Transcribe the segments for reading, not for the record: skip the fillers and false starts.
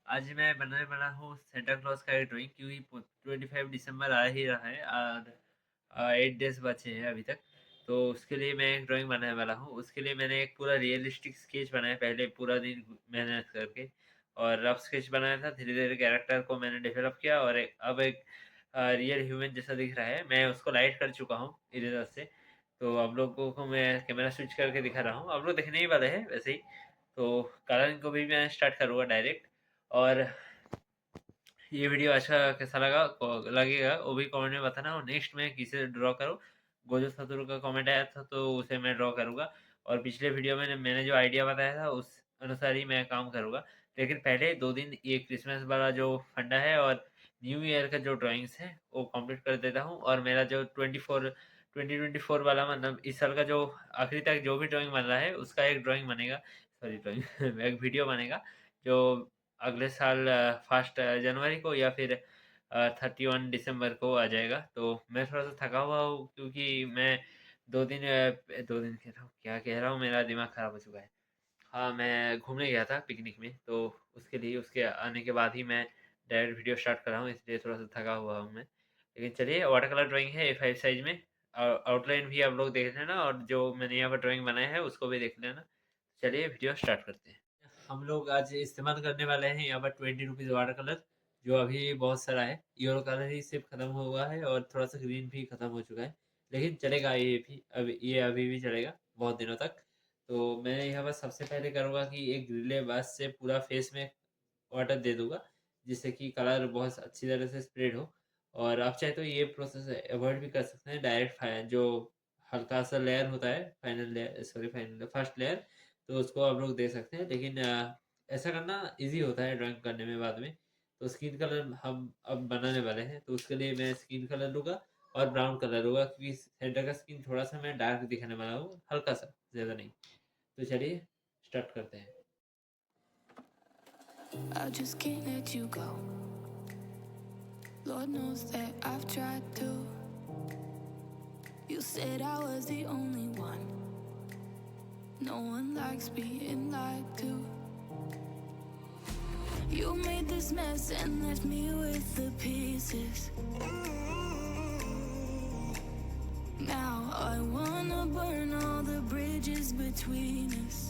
आज मैं बनाने वाला हूँ सेंटा क्लॉज का एक ड्राइंग, क्योंकि 25 दिसंबर आ ही रहा है और 8 डेज़ बचे हैं अभी तक। तो उसके लिए मैं एक ड्राइंग बनाने वाला हूँ। उसके लिए मैंने एक पूरा रियलिस्टिक स्केच बनाया, पहले पूरा दिन मेहनत करके, और रफ स्केच बनाया था। धीरे-धीरे कैरेक्टर को मैंने डेवलप किया और अब एक रियल ह्यूमन जैसा दिख रहा है। मैं उसको लाइट कर चुका हूँ इरेज़र से। तो आप लोगों को मैं कैमरा स्विच करके दिखा रहा हूँ। आप लोग देखने ही वाले हैं वैसे ही। तो कलरिंग को भी मैं स्टार्ट करूँगा डायरेक्ट। और ये वीडियो अच्छा कैसा लगेगा वो भी कमेंट में बताना। और नेक्स्ट मैं किसे ड्रॉ करूँ, गोजो सतोरू का कमेंट आया था तो उसे मैं ड्रॉ करूँगा। और पिछले वीडियो में मैंने जो आइडिया बताया था उस अनुसार ही मैं काम करूँगा। लेकिन पहले 2 दिन ये क्रिसमस वाला जो फंडा है और न्यू ईयर का जो ड्राइंग्स है वो कंप्लीट कर देता हूँ। और मेरा जो 2024 वाला, मतलब इस साल का जो आखिरी तक जो भी ड्राइंग बन रहा है उसका एक ड्राइंग बनेगा, सॉरी ड्राइंग एक वीडियो बनेगा, जो अगले साल फर्स्ट जनवरी को या फिर 31 दिसंबर को आ जाएगा। तो मैं थोड़ा सा थका हुआ हूँ, क्योंकि मैं 2 दिन कह रहा हूँ, क्या कह रहा हूँ, मेरा दिमाग खराब हो चुका है। हाँ, मैं घूमने गया था पिकनिक में, तो उसके लिए उसके आने के बाद ही मैं डायरेक्ट वीडियो स्टार्ट कर रहा हूँ, इसलिए थोड़ा सा थका हुआ हूँ मैं। लेकिन चलिए, वाटर कलर ड्राइंग है A5 साइज में। आउटलाइन भी आप लोग देख लेना और जो मैंने यहाँ पर ड्राइंग बनाया है उसको भी देख लेना। चलिए वीडियो स्टार्ट करते हैं। हम लोग आज इस्तेमाल करने वाले हैं यहाँ पर 20 रुपीज़ वाटर कलर, जो अभी बहुत सारा है। येलो कलर ही सिर्फ खत्म हुआ है और थोड़ा सा ग्रीन भी खत्म हो चुका है, लेकिन चलेगा ये भी, अभी भी चलेगा बहुत दिनों तक। तो मैं यहाँ पर सबसे पहले करूँगा कि एक ग्रिले बस से पूरा फेस में वाटर दे दूंगा, जिससे कि कलर बहुत अच्छी तरह से स्प्रेड हो। और आप चाहे तो ये प्रोसेस अवॉइड भी कर सकते हैं, डायरेक्ट जो हल्का सा लेयर होता है, final layer, sorry final first layer, तो उसको आप लोग दे सकते हैं। लेकिन ऐसा करना इजी होता है ड्राइंग करने में बाद में। तो स्किन कलर हम अब बनाने वाले हैं, तो उसके लिए मैं स्किन कलर लूँगा और ब्राउन कलर लूँगा, क्योंकि सेंटर का स्किन थोड़ा सा मैं डार्क दिखाने वाला हूँ, हल्का सा, ज़्यादा नहीं। तो चलिए स्टार्ट करते हैं। I just can't let you go. Lord knows that I've tried to. You said I was the only one. No one likes being lied to. You made this mess and left me with the pieces. Now I wanna burn all the bridges between us.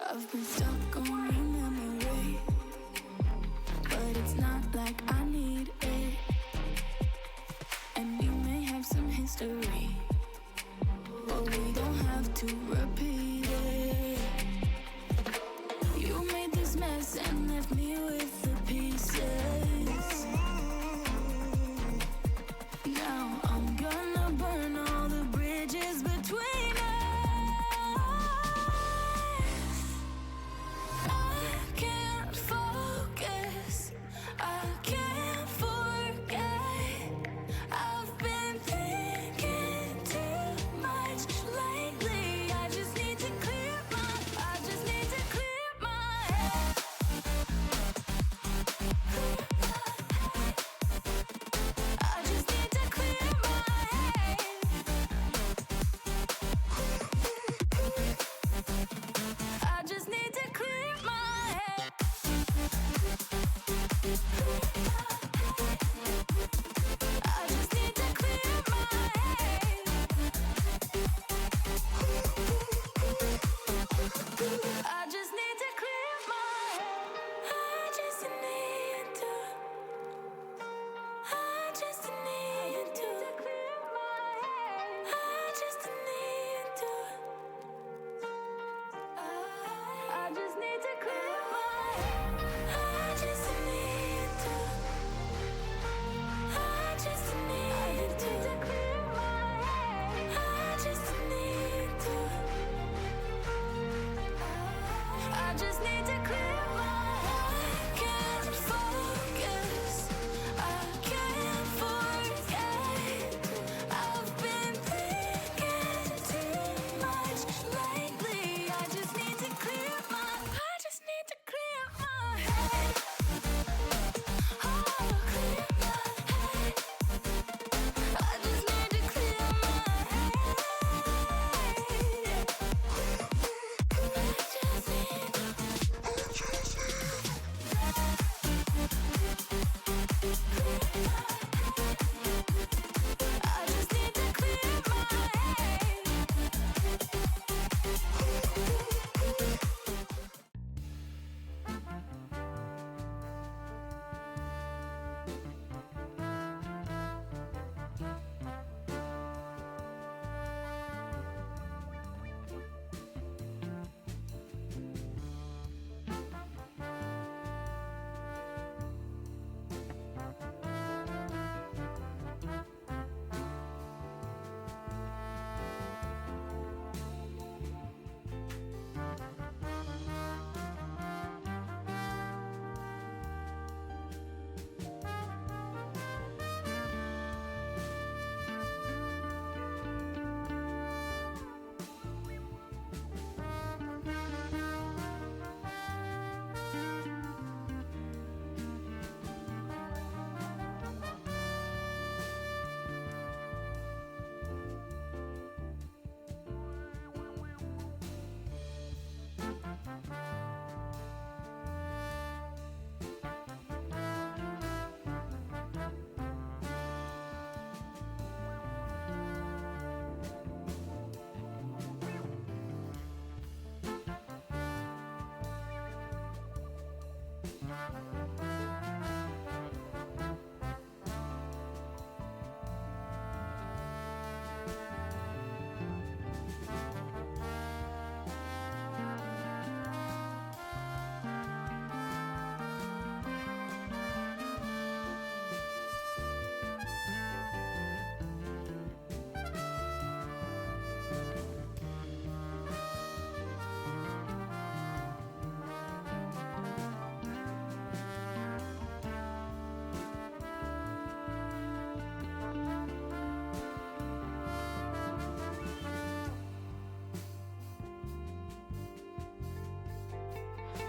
I've been stuck on your memory, but it's not like I need it. And we may have some history, but we don't have to repeat it. You made this mess and left me with the pieces. Now I'm gonna burn all the bridges between us.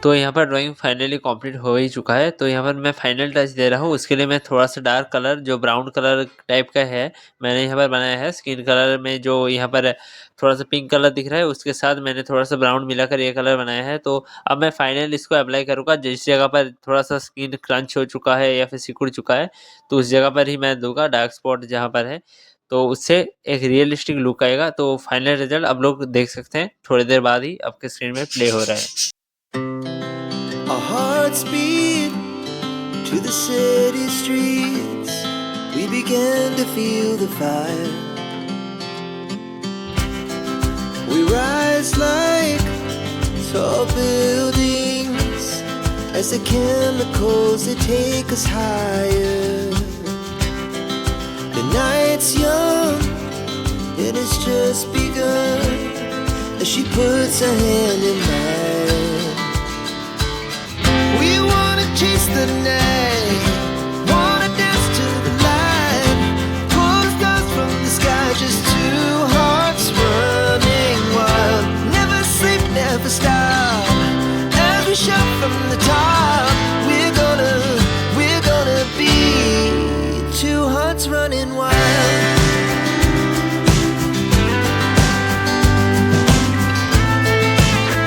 तो यहाँ पर drawing finally complete हो ही चुका है। तो यहाँ पर मैं फाइनल टच दे रहा हूँ, उसके लिए मैं थोड़ा-सा डार्क कलर जो ब्राउन कलर टाइप का है, मैंने यहाँ पर बनाया है। स्किन कलर में जो यहाँ पर थोड़ा-सा पिंक कलर दिख रहा है, उसके साथ मैंने थोड़ा-सा ब्राउन मिलाकर ये कलर बनाया है। तो अब मैं फाइनल इसको अप्लाई करूँगा, जिस जगह पर थोड़ा-सा स्किन क्रंच हो चुका है या फिर सिकुड़ चुका है, तो उस जगह पर ही मैं दूँगा डार्क स्पॉट जहाँ पर है। तो उससे एक रियलिस्टिक लुक आएगा। तो फाइनल रिजल्ट आप लोग देख सकते हैं, थोड़ी देर बाद ही आपके स्क्रीन में प्ले हो रहा है। Our hearts beat to the city streets. We began to feel the fire. We rise like tall buildings as the chemicals they take us higher. The night's young and it's just begun as she puts her hand in mine. We wanna chase the night, wanna dance to the light, pull the stars from the sky, just two hearts running wild. Never sleep, never stop, as we shout from the top. We're gonna be two hearts running wild.